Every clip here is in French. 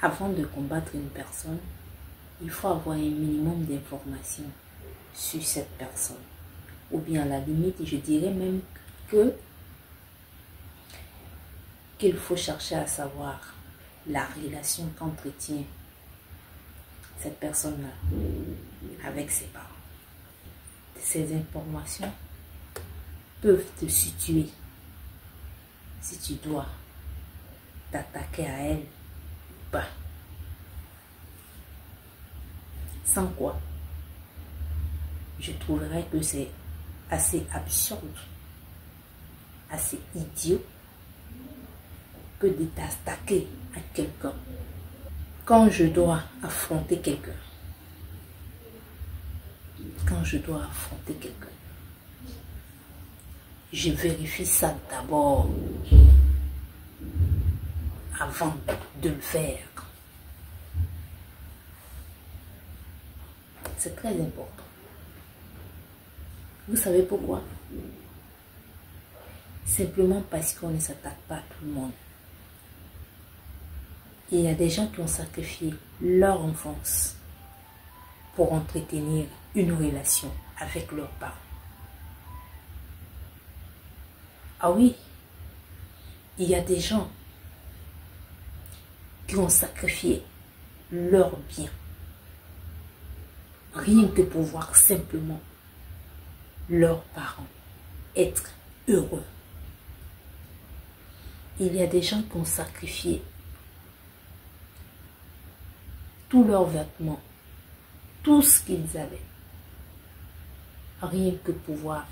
Avant de combattre une personne, il faut avoir un minimum d'informations sur cette personne. Ou bien à la limite, je dirais même qu'il faut chercher à savoir la relation qu'entretient cette personne-là avec ses parents. Ces informations peuvent te situer si tu dois t'attaquer à elle ou pas. Sans quoi, je trouverais que c'est assez absurde, assez idiot que de t'attaquer à quelqu'un. Quand je dois affronter quelqu'un, je vérifie ça d'abord avant de le faire. C'est très important. Vous savez pourquoi? Simplement parce qu'on ne s'attaque pas à tout le monde. Il y a des gens qui ont sacrifié leur enfance pour entretenir une relation avec leurs parents. Ah oui, il y a des gens qui ont sacrifié leur bien, rien que pour voir simplement leurs parents être heureux. Il y a des gens qui ont sacrifié tous leurs vêtements, tout ce qu'ils avaient, rien que pour voir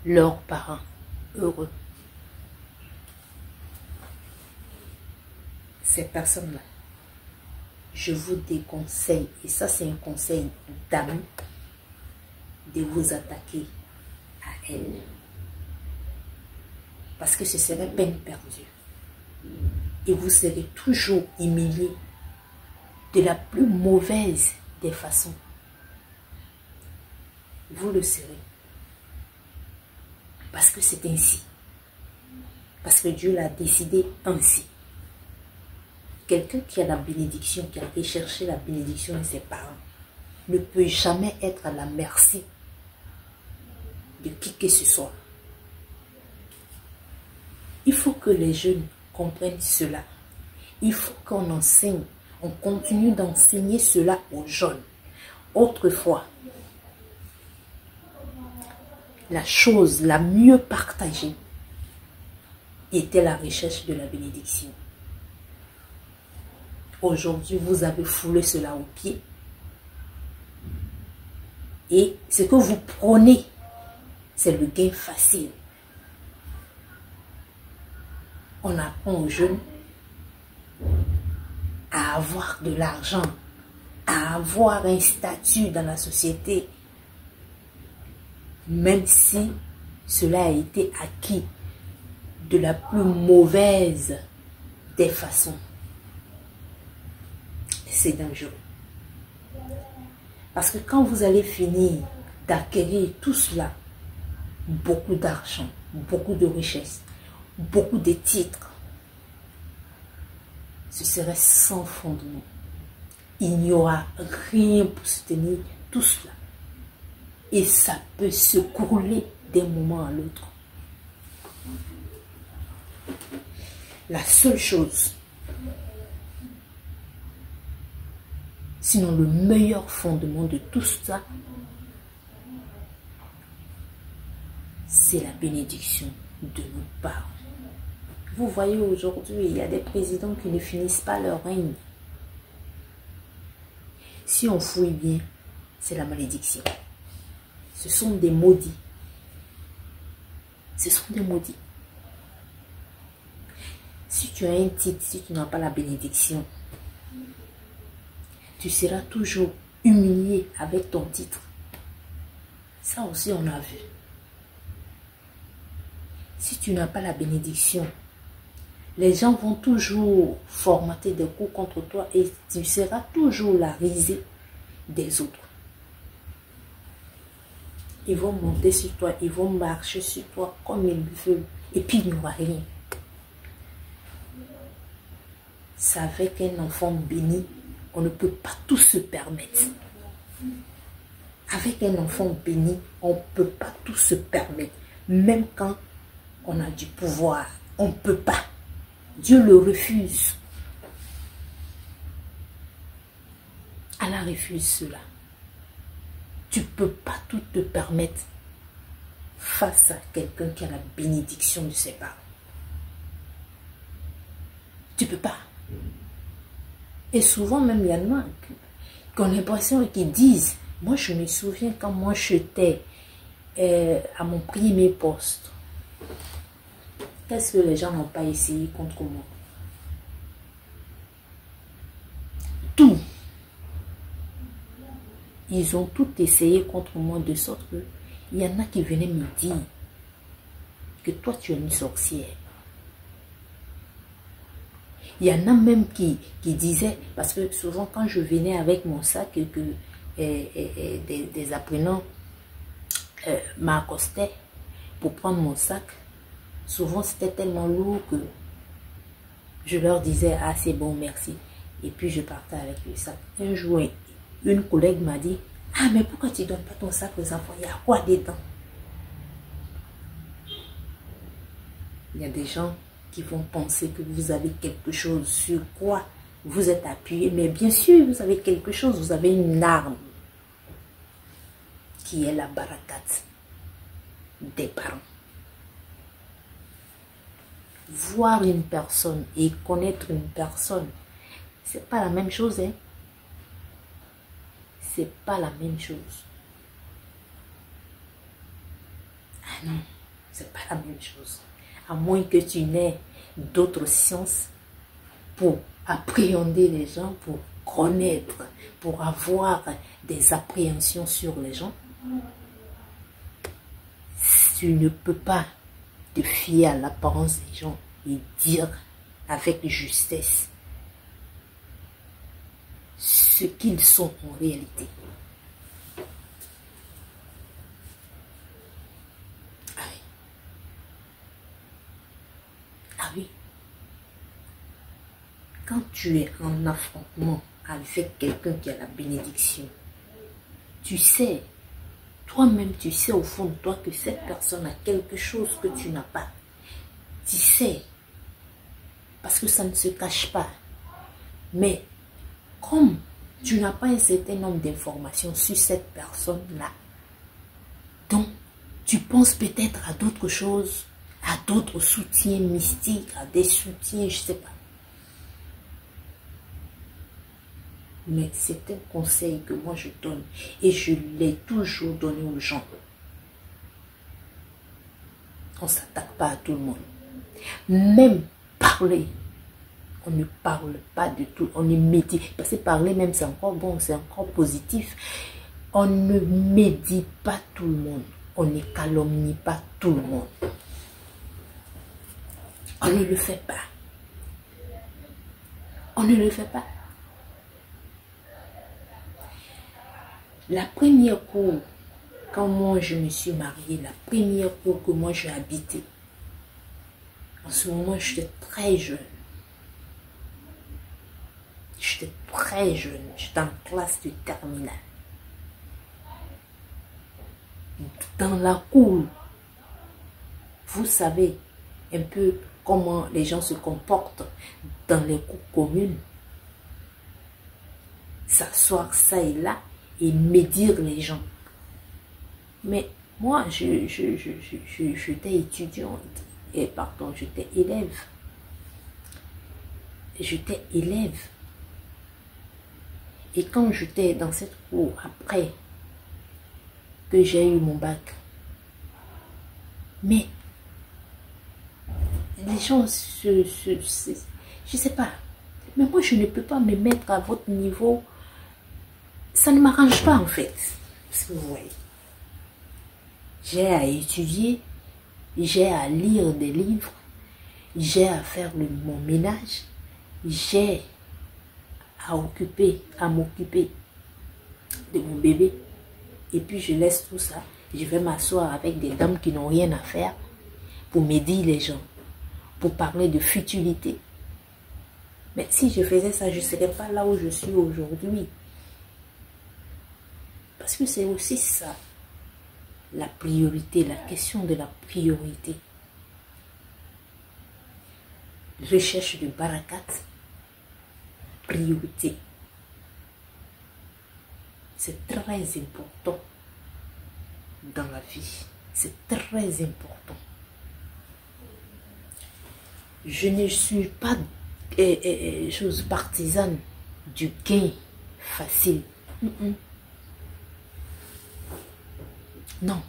leurs parents heureux. Ces personnes-là, je vous déconseille, et ça c'est un conseil d'ami, de vous attaquer à elles. Parce que ce serait peine perdue. Et vous serez toujours humilié de la plus mauvaise des façons. Vous le serez. Parce que c'est ainsi. Parce que Dieu l'a décidé ainsi. Quelqu'un qui a la bénédiction, qui a été chercher la bénédiction de ses parents, ne peut jamais être à la merci de qui que ce soit. Il faut que les jeunes comprennent cela. Il faut qu'on enseigne, on continue d'enseigner cela aux jeunes. Autrefois, la chose la mieux partagée était la recherche de la bénédiction. Aujourd'hui, vous avez foulé cela au pied. Et ce que vous prenez, c'est le gain facile. On apprend aux jeunes à avoir de l'argent, à avoir un statut dans la société, même si cela a été acquis de la plus mauvaise des façons. C'est dangereux. Parce que quand vous allez finir d'acquérir tout cela, beaucoup d'argent, beaucoup de richesses, beaucoup de titres, ce serait sans fondement. Il n'y aura rien pour soutenir tout cela. Et ça peut se couler d'un moment à l'autre. La seule chose, sinon le meilleur fondement de tout ça, c'est la bénédiction de nos parents. Vous voyez aujourd'hui, il y a des présidents qui ne finissent pas leur règne. Si on fouille bien, c'est la malédiction. Ce sont des maudits. Ce sont des maudits. Si tu as un titre, si tu n'as pas la bénédiction, tu seras toujours humilié avec ton titre. Ça aussi, on a vu. Si tu n'as pas la bénédiction, les gens vont toujours formater des coups contre toi et tu seras toujours la risée des autres. Ils vont monter sur toi, ils vont marcher sur toi comme ils veulent et puis il n'y aura rien. c'est avec un enfant béni, on ne peut pas tout se permettre. Avec un enfant béni, on ne peut pas tout se permettre. Même quand on a du pouvoir, on ne peut pas. Dieu le refuse. Allah refuse cela. Tu ne peux pas tout te permettre face à quelqu'un qui a la bénédiction de ses parents. Tu ne peux pas. Et souvent même, il y en a qui ont l'impression qu'ils disent, moi je me souviens quand moi j'étais à mon premier poste, qu'est-ce que les gens n'ont pas essayé contre moi? Tout. Ils ont tout essayé contre moi de sorte que il y en a qui venaient me dire que toi tu es une sorcière. Il y en a même qui disaient, parce que souvent quand je venais avec mon sac et que des apprenants m'accostaient pour prendre mon sac, souvent c'était tellement lourd que je leur disais, ah c'est bon, merci. Et puis je partais avec le sac. Un jour, une collègue m'a dit, ah mais pourquoi tu ne donnes pas ton sac aux enfants? Il y a quoi dedans? Il y a des gens qui vont penser que vous avez quelque chose sur quoi vous êtes appuyé. Mais bien sûr, vous avez quelque chose, vous avez une arme qui est la barakat des parents. Voir une personne et connaître une personne, c'est pas la même chose, hein? C'est pas la même chose. Ah non, c'est pas la même chose. À moins que tu n'aies d'autres sciences pour appréhender les gens, pour connaître, pour avoir des appréhensions sur les gens, tu ne peux pas te fier à l'apparence des gens et dire avec justesse ce qu'ils sont en réalité. Ah oui. Ah oui. Quand tu es en affrontement avec quelqu'un qui a la bénédiction, tu sais, toi-même tu sais au fond de toi que cette personne a quelque chose que tu n'as pas. Tu sais, parce que ça ne se cache pas. Mais comme tu n'as pas un certain nombre d'informations sur cette personne-là, donc tu penses peut-être à d'autres choses, à d'autres soutiens mystiques, à des soutiens, je ne sais pas. Mais c'est un conseil que moi je donne et je l'ai toujours donné aux gens. On ne s'attaque pas à tout le monde. Même parler, on ne parle pas de tout, on ne médite. Parce que parler même c'est encore bon, c'est encore positif. On ne médite pas tout le monde. On ne calomnie pas tout le monde. On ne le fait pas. On ne le fait pas. La première cour, quand moi je me suis mariée, la première cour que moi j'ai habité, en ce moment j'étais très jeune. J'étais très jeune, j'étais en classe de terminale. Dans la cour, vous savez un peu comment les gens se comportent dans les cours communes. S'asseoir ça et là et médire les gens. Mais moi, j'étais étudiante, et pardon, j'étais élève. J'étais élève. Et quand j'étais dans cette cour, après que j'ai eu mon bac, mais les gens je sais pas, mais moi je ne peux pas me mettre à votre niveau. Ça ne m'arrange pas en fait. Parce que vous voyez, j'ai à étudier, j'ai à lire des livres, j'ai à faire mon ménage, j'ai à m'occuper de mon bébé. Et puis je laisse tout ça. Je vais m'asseoir avec des dames qui n'ont rien à faire pour m'aider les gens, pour parler de futilité. Mais si je faisais ça, je ne serais pas là où je suis aujourd'hui. Parce que c'est aussi ça, la priorité, la question de la priorité. Recherche de barakat, priorité. C'est très important dans la vie. C'est très important. Je ne suis pas chose partisane du gain facile. Non.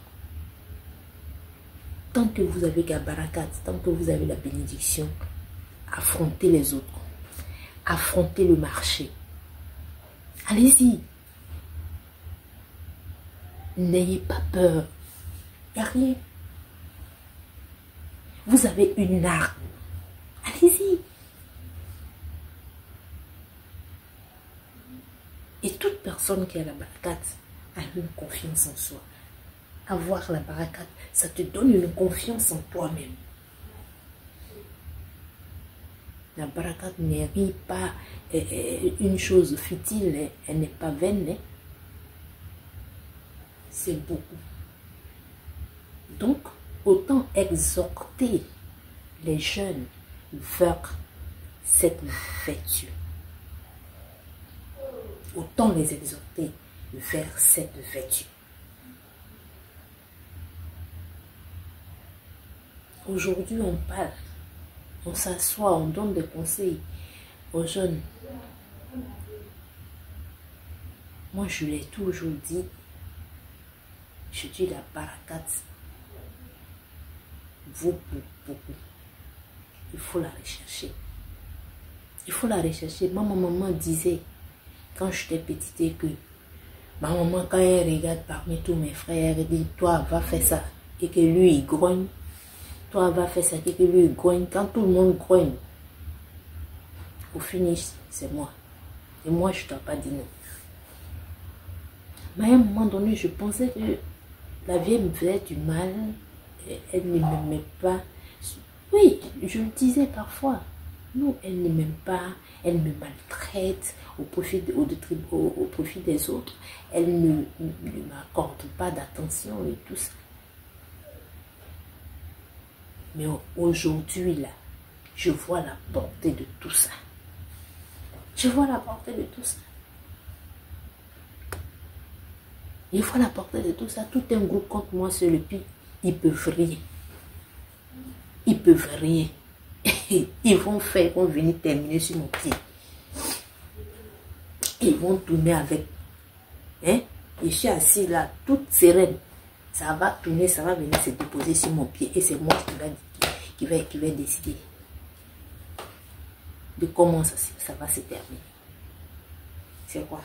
Tant que vous avez la barakat, tant que vous avez la bénédiction, affrontez les autres. Affrontez le marché. Allez-y. N'ayez pas peur. Il n'y a rien. Vous avez une arme. Allez-y. Et toute personne qui a la barakat a une confiance en soi. Avoir la barakat, ça te donne une confiance en toi-même. La barakat n'est pas une chose futile, elle n'est pas vaine. C'est beaucoup. Donc, autant exhorter les jeunes vers cette vertu. Autant les exhorter vers cette vertu. Aujourd'hui, on parle, on s'assoit, on donne des conseils aux jeunes. Moi, je l'ai toujours dit, je dis la barakat vaut beaucoup. Il faut la rechercher. Il faut la rechercher. Ma maman disait, quand j'étais petite, et que ma maman, quand elle regarde parmi tous mes frères, elle dit, toi, va faire ça. Et que lui, il grogne. Toi, va faire ça. Et que lui, il grogne. Quand tout le monde grogne, au finish, c'est moi. Et moi, je ne dois pas dire non. Mais à un moment donné, je pensais que la vie me faisait du mal. Elle ne m'aimait pas. Oui, je le disais parfois. Non, elle ne m'aime pas. Elle me maltraite au profit des autres. Elle ne m'accorde pas d'attention et tout ça. Mais aujourd'hui, là, je vois la portée de tout ça. Je vois la portée de tout ça. Il faut la portée de tout ça. Tout un groupe contre moi sur le pied. Ils peuvent rien. Ils peuvent rien. Ils vont venir terminer sur mon pied. Ils vont tourner avec. Hein? Je suis assis là, toute sereine. Ça va tourner, ça va venir se déposer sur mon pied. Et c'est moi qui vais décider de comment ça va se terminer. C'est quoi?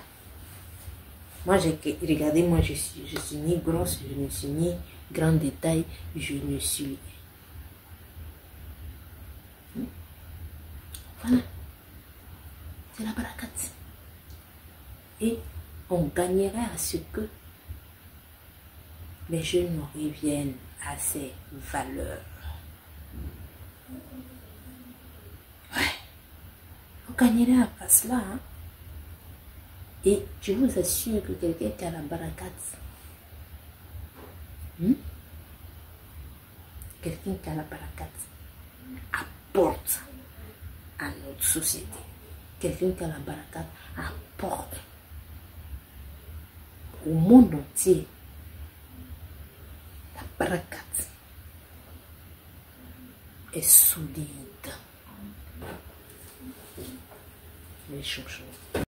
Moi, regardez, moi, je suis ni grosse, je ne suis ni grand détail, je ne suis... Voilà. C'est la barakat. Et on gagnerait à ce que les jeunes reviennent à ces valeurs. Ouais. On gagnerait à cela, hein. Et je vous assure que quelqu'un qui a la barakat, quelqu'un qui a la barakat apporte à notre société. Quelqu'un qui a la barakat apporte au monde entier la barakat est solide. Les chouchous.